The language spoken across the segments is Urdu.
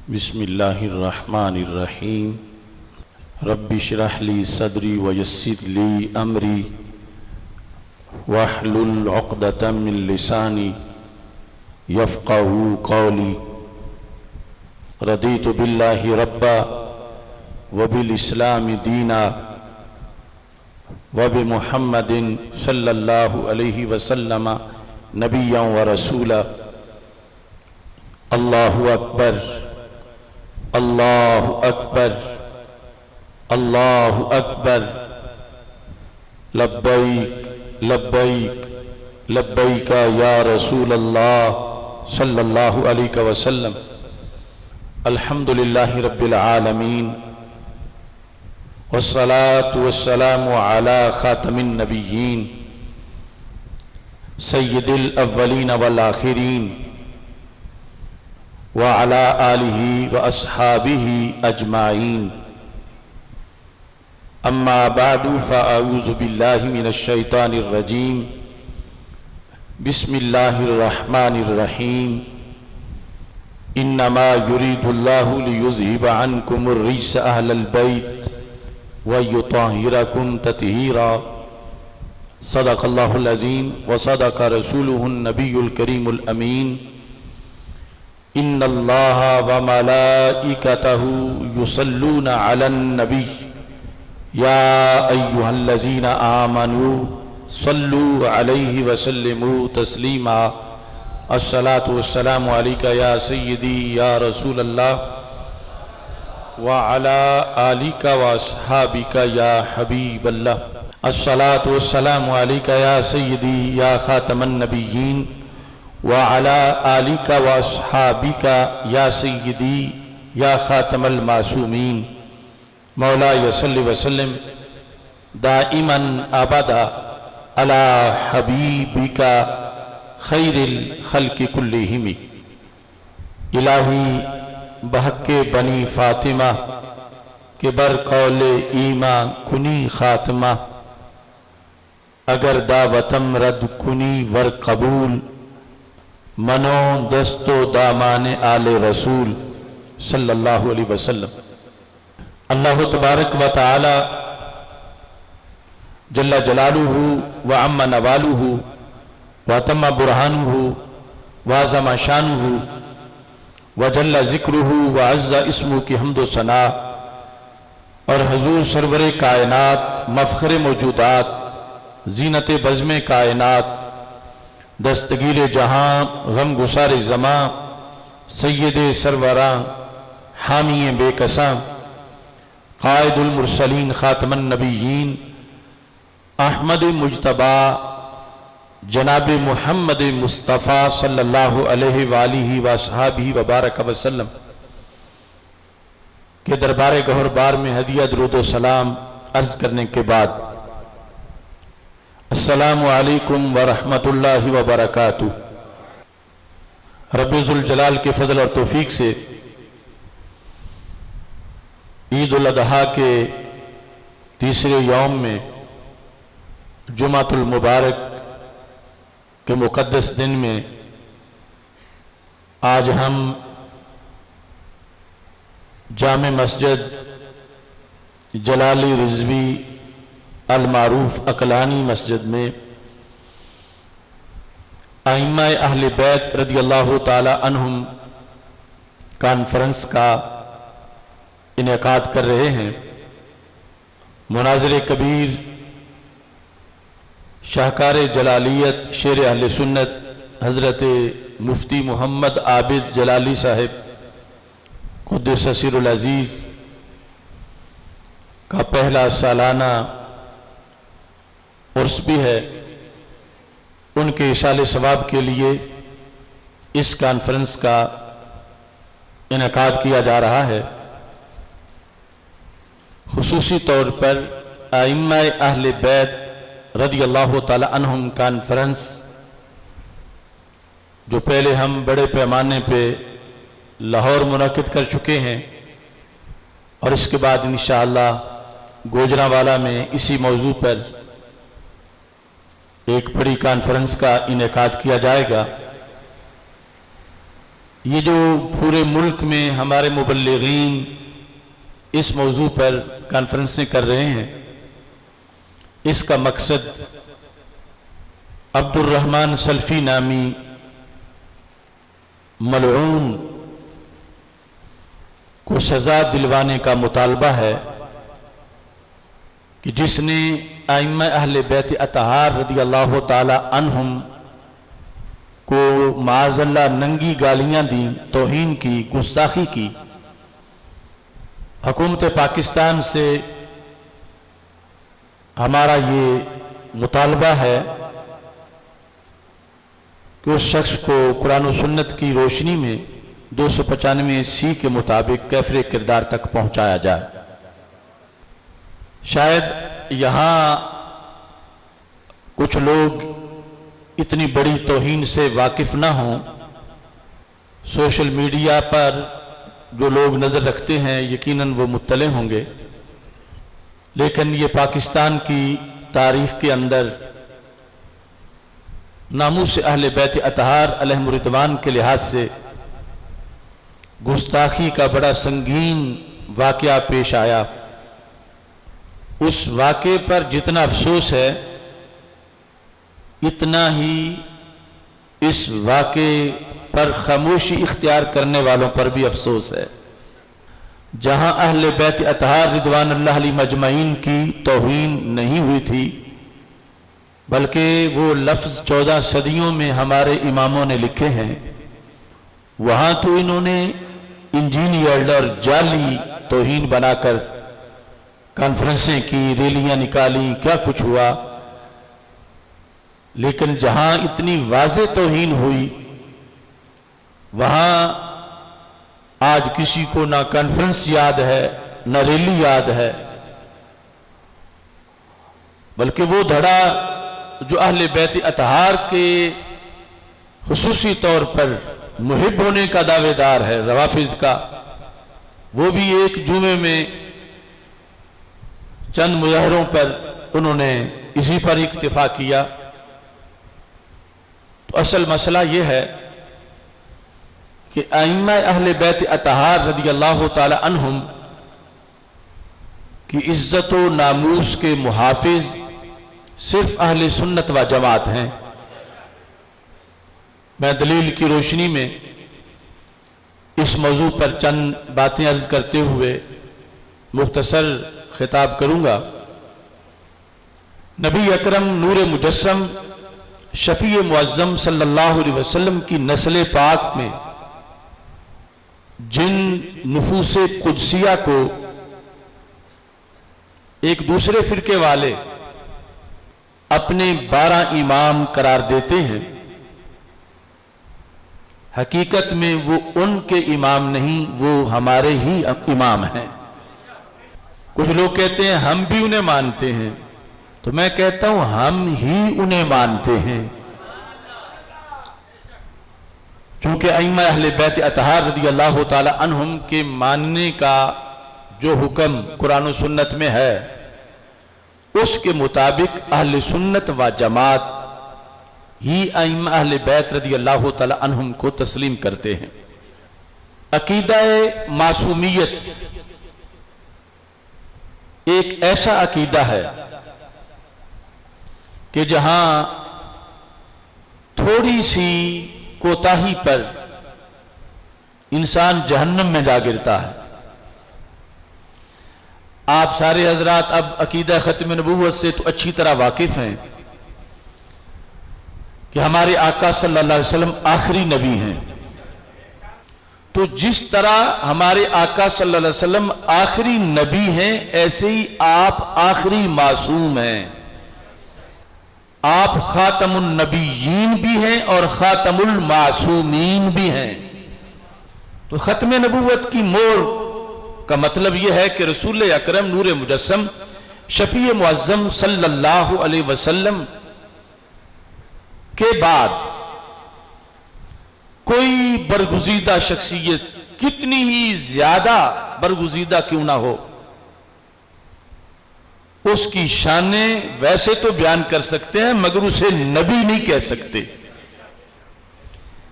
بسم اللہ الرحمن الرحیم رب اشرح لی صدری ویسر لی امری واحلل عقدۃ من لسانی یفقہوا قولی رضیت باللہ ربا وبالاسلام دینا وبمحمد صلی اللہ علیہ وسلم نبیا ورسولا اللہ اکبر اللہ اکبر اللہ اکبر لبیک لبیک لبیک یا رسول اللہ صلی اللہ علیہ وسلم الحمدللہ رب العالمین والصلاة والسلام علی خاتم النبیین سید الاولین والآخرین وعلى آلہ وأصحابہ اجمعین اما بعد فاعوذ باللہ من الشیطان الرجیم بسم اللہ الرحمن الرحیم انما یرید اللہ لیذہب عنکم الرجس اہل البیت ویطہرکم تطہیرا صدق اللہ العظیم وصدق رسولہ النبی الکریم الامین ان اللہ وملائکتہ یصلون علی النبی یا ایہا الذین آمنوا صلوا علیہ وسلموا تسلیما الصلاة والسلام علیکہ یا سیدی یا رسول اللہ وعلی آلکہ واصحابکہ یا حبیب اللہ الصلاة والسلام علیکہ یا سیدی یا خاتم النبیین وعلى آلك وأصحابك يا سيدي يا خاتم المعصومين مولاي صل وسلم دائما أبدا على حبيبك خير الخلق كلهم الہی بحق بنی فاطمہ کے بر قول ایمان کنی خاتمہ اگر دعوتم رد کنی ور قبول منو دست و دامان آل رسول صلی اللہ علیہ وسلم اللہ تبارک و تعالی جل جلالہ وعم نوالہ واتم برہانہ وعظم شانہ وجل ذکرہ وعز اسمہ کی حمد و ثنا اور حضور سرور کائنات مفخر موجودات زینت بزم کائنات دستگیر جہاں غم گسار زماں سید سروراں حامی بے کساں قائد المرسلین خاتم النبیین احمد مجتبی جناب محمد مصطفیٰ صلی اللہ علیہ وآلہ وصحابہ وبارک وسلم کے دربار گہر بار میں ہدیہ درود و سلام عرض کرنے کے بعد السلام علیکم ورحمۃ اللہ وبرکاتہ رب ذوالجلال کے فضل اور توفیق سے عید الاضحیٰ کے تیسرے یوم میں جمعۃ المبارک کے مقدس دن میں آج ہم جامع مسجد جلالی رضوی المعروف عقلانی مسجد میں ائمہ اہل بیت رضی اللہ تعالی عنہم کانفرنس کا انعقاد کر رہے ہیں مناظر کبیر شاہکار جلالیت شیر اہل سنت حضرت مفتی محمد عابد جلالی صاحب قدس سر العزیز کا پہلا سالانہ عرس بھی ہے ان کے اصال ثواب کے لیے اس کانفرنس کا انعقاد کیا جا رہا ہے خصوصی طور پر ائمہ اہل بیت رضی اللہ تعالی عنہم کانفرنس جو پہلے ہم بڑے پیمانے پہ لاہور منعقد کر چکے ہیں اور اس کے بعد انشاءاللہ گوجرانوالا میں اسی موضوع پر ایک بڑی کانفرنس کا انعقاد کیا جائے گا یہ جو پورے ملک میں ہمارے مبلغین اس موضوع پر کانفرنسیں کر رہے ہیں، اس کا مقصد عبد الرحمن سلفی نامی ملعون کو سزا دلوانے کا مطالبہ ہے کہ جس نے ائمہ اہل بیت اطہار رضی اللہ تعالی عنہم کو معاذ اللہ ننگی گالیاں دیں، توہین کی، گستاخی کی۔ حکومت پاکستان سے ہمارا یہ مطالبہ ہے کہ اس شخص کو قرآن و سنت کی روشنی میں 295 کے مطابق کیفر کردار تک پہنچایا جائے۔ شاید یہاں کچھ لوگ اتنی بڑی توہین سے واقف نہ ہوں، سوشل میڈیا پر جو لوگ نظر رکھتے ہیں یقیناً وہ مطلع ہوں گے، لیکن یہ پاکستان کی تاریخ کے اندر ناموس اہل بیت اطہار علیہم الرضوان کے لحاظ سے گستاخی کا بڑا سنگین واقعہ پیش آیا۔ اس واقعے پر جتنا افسوس ہے اتنا ہی اس واقعے پر خاموشی اختیار کرنے والوں پر بھی افسوس ہے۔ جہاں اہل بیت اطہار رضوان اللہ علیہم اجمعین کی توہین نہیں ہوئی تھی، بلکہ وہ لفظ 14 صدیوں میں ہمارے اماموں نے لکھے ہیں، وہاں تو انہوں نے انجینئرڈ اور جعلی توہین بنا کر کانفرنسیں کی، ریلیاں نکالی، کیا کچھ ہوا۔ لیکن جہاں اتنی واضح توہین ہوئی وہاں آج کسی کو نہ کانفرنس یاد ہے نہ ریلی یاد ہے، بلکہ وہ دھڑا جو اہل بیت اطہار کے خصوصی طور پر محب ہونے کا دعوے دار ہے روافض کا، وہ بھی ایک جمعے میں چند مظاہروں پر انہوں نے اسی پر اکتفا کیا۔ تو اصل مسئلہ یہ ہے کہ ائمہ اہل بیت اطہار رضی اللہ تعالی عنہم کی عزت و ناموس کے محافظ صرف اہل سنت و جماعت ہیں۔ میں دلیل کی روشنی میں اس موضوع پر چند باتیں عرض کرتے ہوئے مختصر خطاب کروں گا۔ نبی اکرم نور مجسم شفیع معظم صلی اللہ علیہ وسلم کی نسل پاک میں جن نفوس قدسیہ کو ایک دوسرے فرقے والے اپنے 12 امام قرار دیتے ہیں، حقیقت میں وہ ان کے امام نہیں، وہ ہمارے ہی امام ہیں۔ کچھ لوگ کہتے ہیں ہم بھی انہیں مانتے ہیں، تو میں کہتا ہوں ہم ہی انہیں مانتے ہیں، چونکہ ائمہ اہل بیت اطہار رضی اللہ تعالی عنہم کے ماننے کا جو حکم قرآن و سنت میں ہے اس کے مطابق اہل سنت و جماعت ہی ائمہ اہل بیت رضی اللہ تعالی عنہم کو تسلیم کرتے ہیں۔ عقیدہ معصومیت ایک ایسا عقیدہ ہے کہ جہاں تھوڑی سی کوتاہی پر انسان جہنم میں جا گرتا ہے۔ آپ سارے حضرات اب عقیدہ ختم نبوت سے تو اچھی طرح واقف ہیں کہ ہمارے آقا صلی اللہ علیہ وسلم آخری نبی ہیں، تو جس طرح ہمارے آقا صلی اللہ علیہ وسلم آخری نبی ہیں ایسے ہی آپ آخری معصوم ہیں۔ آپ خاتم النبیین بھی ہیں اور خاتم المعصومین بھی ہیں۔ تو ختم نبوت کی مور کا مطلب یہ ہے کہ رسول اکرم نور مجسم شفیع معظم صلی اللہ علیہ وسلم کے بعد کوئی برگزیدہ شخصیت کتنی ہی زیادہ برگزیدہ کیوں نہ ہو، اس کی شانیں ویسے تو بیان کر سکتے ہیں مگر اسے نبی نہیں کہہ سکتے۔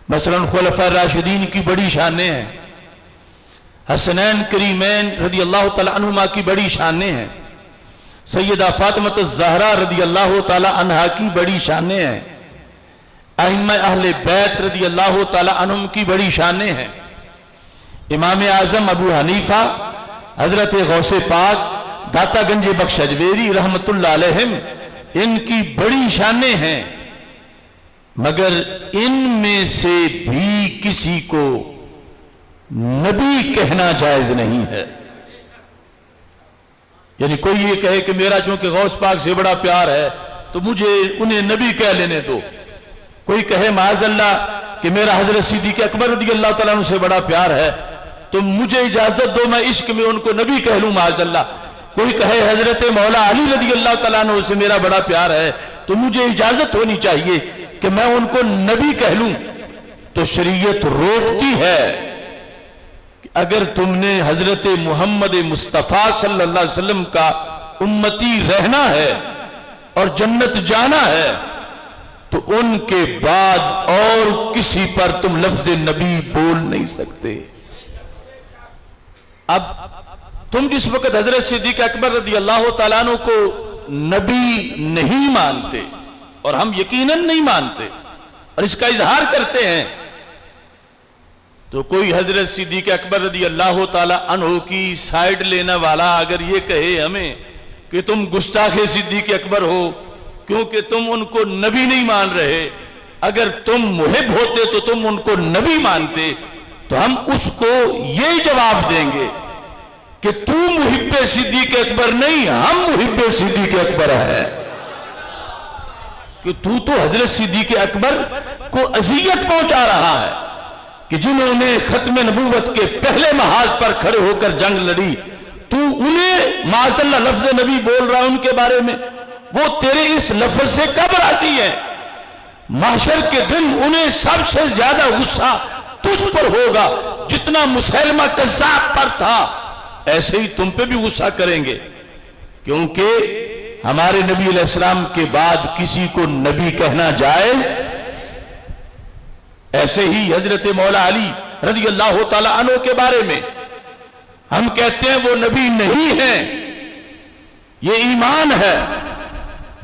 مثلا خلفاء راشدین کی بڑی شانیں ہیں، حسنین کریمین رضی اللہ تعالی عنہما کی بڑی شانیں ہیں، سیدہ فاطمہ الزہرا رضی اللہ تعالی عنہا کی بڑی شانیں ہیں، ائمہ اہل بیت رضی اللہ تعالی عنہم کی بڑی شانیں ہیں، امام اعظم ابو حنیفہ، حضرت غوث پاک داتا گنج بخش اجمیری رحمت اللہ علیہم، ان کی بڑی شانیں ہیں، مگر ان میں سے بھی کسی کو نبی کہنا جائز نہیں ہے۔ یعنی کوئی یہ کہے کہ میرا چونکہ غوث پاک سے بڑا پیار ہے تو مجھے انہیں نبی کہہ لینے دو، کوئی کہے معاذ اللہ کہ میرا حضرت صدیق اکبر رضی اللہ تعالیٰ عنہ سے بڑا پیار ہے تو مجھے اجازت دو میں عشق میں ان کو نبی کہہ لوں معاذ اللہ، کوئی کہے حضرت مولا علی رضی اللہ تعالیٰ عنہ سے میرا بڑا پیار ہے تو مجھے اجازت ہونی چاہیے کہ میں ان کو نبی کہہ لوں، تو شریعت روکتی ہے کہ اگر تم نے حضرت محمد مصطفیٰ صلی اللہ علیہ وسلم کا امتی رہنا ہے اور جنت جانا ہے تو ان کے بعد اور کسی پر تم لفظ نبی بول نہیں سکتے۔ اب تم جس وقت حضرت صدیق اکبر رضی اللہ تعالیٰ عنہ کو نبی نہیں مانتے، اور ہم یقیناً نہیں مانتے اور اس کا اظہار کرتے ہیں، تو کوئی حضرت صدیق اکبر رضی اللہ تعالیٰ عنہ کی سائیڈ لینا والا اگر یہ کہے ہمیں کہ تم گستاخ صدیق اکبر ہو کیونکہ تم ان کو نبی نہیں مان رہے، اگر تم محب ہوتے تو تم ان کو نبی مانتے، تو ہم اس کو یہ جواب دیں گے کہ تو محب صدیق اکبر نہیں، ہم محب صدیق اکبر ہے، کہ تو حضرت صدیق اکبر کو اذیت پہنچا رہا ہے کہ جنہوں نے ختم نبوت کے پہلے محاذ پر کھڑے ہو کر جنگ لڑی، تو انہیں معاذ اللہ لفظ نبی بول رہا ان کے بارے میں، وہ تیرے اس لفظ سے کب راضی ہے؟ محشر کے دن انہیں سب سے زیادہ غصہ تجھ پر ہوگا، جتنا مسیلمہ کذاب پر تھا ایسے ہی تم پہ بھی غصہ کریں گے، کیونکہ ہمارے نبی علیہ السلام کے بعد کسی کو نبی کہنا جائز۔ ایسے ہی حضرت مولا علی رضی اللہ تعالی عنہ کے بارے میں ہم کہتے ہیں وہ نبی نہیں ہیں، یہ ایمان ہے۔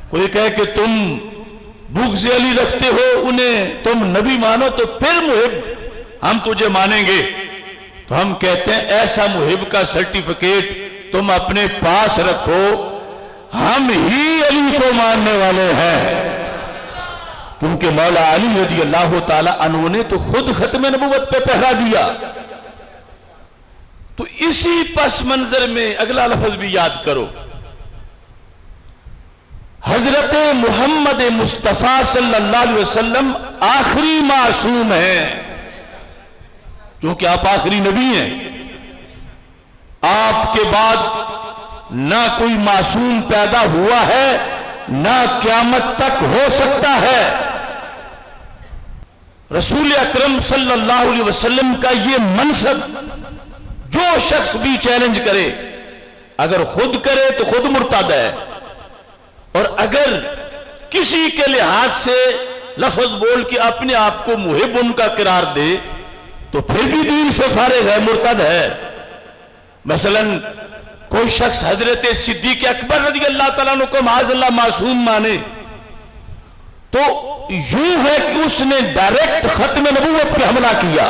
کوئی کہے کہ تم بغض علی رکھتے ہو، انہیں تم نبی مانو تو پھر محب ہم تجھے مانیں گے، تو ہم کہتے ہیں ایسا محب کا سرٹیفکیٹ تم اپنے پاس رکھو، ہم ہی علی کو ماننے والے ہیں، کیونکہ مولا علی رضی اللہ تعالی عنہ نے تو خود ختم نبوت پہ پہرا دیا۔ تو اسی پس منظر میں اگلا لفظ بھی یاد کرو، حضرت محمد مصطفیٰ صلی اللہ علیہ وسلم آخری معصوم ہیں، چونکہ آپ آخری نبی ہیں، آپ کے بعد نہ کوئی معصوم پیدا ہوا ہے نہ قیامت تک ہو سکتا ہے۔ رسول اکرم صلی اللہ علیہ وسلم کا یہ منصب جو شخص بھی چیلنج کرے، اگر خود کرے تو خود مرتد ہے، اور اگر کسی کے لحاظ سے لفظ بول کے اپنے آپ کو محب ان کا قرار دے تو پھر بھی دین سے فارغ ہے، مرتد ہے۔ مثلا کوئی شخص حضرت صدیق اکبر رضی اللہ تعالیٰ عنہ کو معاذ اللہ معصوم مانے تو یوں ہے کہ اس نے ڈائریکٹ ختم نبوت پہ حملہ کیا۔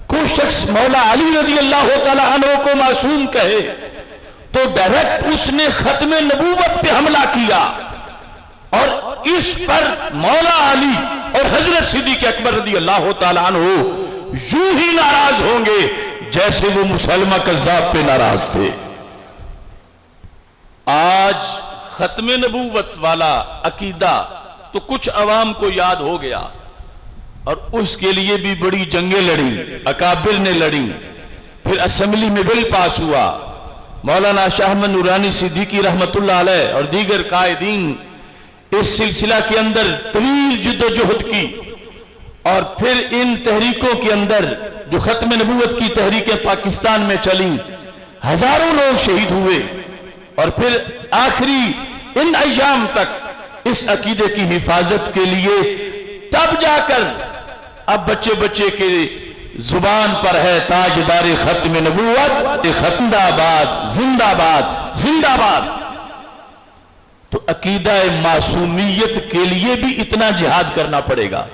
کوئی شخص مولا علی رضی اللہ تعالیٰ عنہ کو معصوم کہے تو ڈائریکٹ اس نے ختم نبوت پہ حملہ کیا، اور اس پر مولا علی اور حضرت صدیق اکبر رضی اللہ تعالیٰ عنہ یوں ہی ناراض ہوں گے جیسے وہ مسلمہ کذاب پہ ناراض تھے۔ آج ختم نبوت والا عقیدہ تو کچھ عوام کو یاد ہو گیا، اور اس کے لیے بھی بڑی جنگیں لڑیں، اکابر نے لڑیں، پھر اسمبلی میں بل پاس ہوا، مولانا شاہ احمد نورانی صدیقی رحمت اللہ علیہ اور دیگر قائدین اس سلسلہ کے اندر طویل جد و جہد کی، اور پھر ان تحریکوں کے اندر جو ختم نبوت کی تحریکیں پاکستان میں چلیں، ہزاروں لوگ شہید ہوئے، اور پھر آخری ان ایام تک اس عقیدے کی حفاظت کے لیے تب جا کر اب بچے بچے کے زبان پر ہے تاجدار ختم نبوت، زندہ باد زندہ باد زندہ باد۔ تو عقیدہ معصومیت کے لیے بھی اتنا جہاد کرنا پڑے گا۔